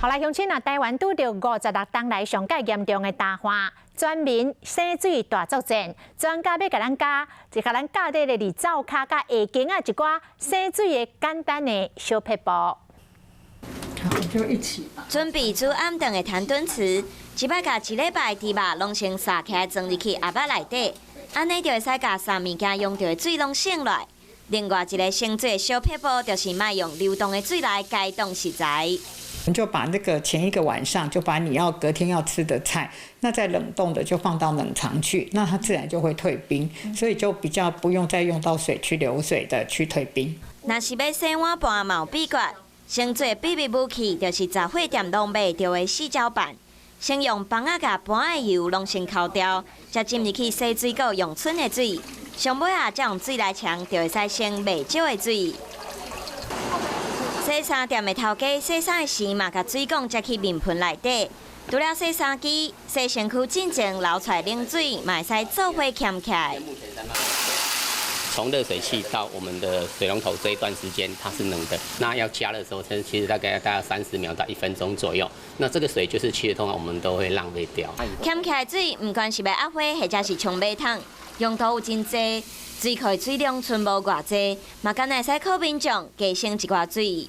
后来乡亲台湾拄到56冬来上界严重的大旱，全民生水大作战，专家要甲咱教底的离灶骹甲下经一寡生水的简单的小撇步。好，就一起吧。准备煮暗顿的摊炖池，一摆甲一礼拜猪肉拢先撒起来装入去鸭肉内底，安尼就会使甲啥物件用到的水拢省落。另外一个生水的小撇步，就是莫用流动的水来解冻食材。你就把那个前一个晚上就把你隔天要吃的菜，那再冷冻的就放到冷藏去，那它自然就会退冰，所以就比较不用再用到水去流水的去退冰。若是要洗碗盘嘛有秘诀，先做秘密武器，就是杂货店拢买到的四角板。先用棒仔甲盘的油拢先抠掉，再浸入去洗水果用剩的水，上尾再用水来冲，就会使先袂少的水。洗衫店的头家洗衫的时嘛，甲水管接去面盆内底，除了洗衫机，洗身躯进前流出来冷水，嘛会使做伙捡起来。从热水器到我们的水龙头这一段时间，它是冷的。那要加的时候，其实大概30秒到1分钟左右。那这个水就是其实通常我们都会浪费掉。捡起来水，不管是要压花，或者是冲马桶，用途有真多，水库的水量剩无偌济，嘛敢会使靠民众加省一寡水。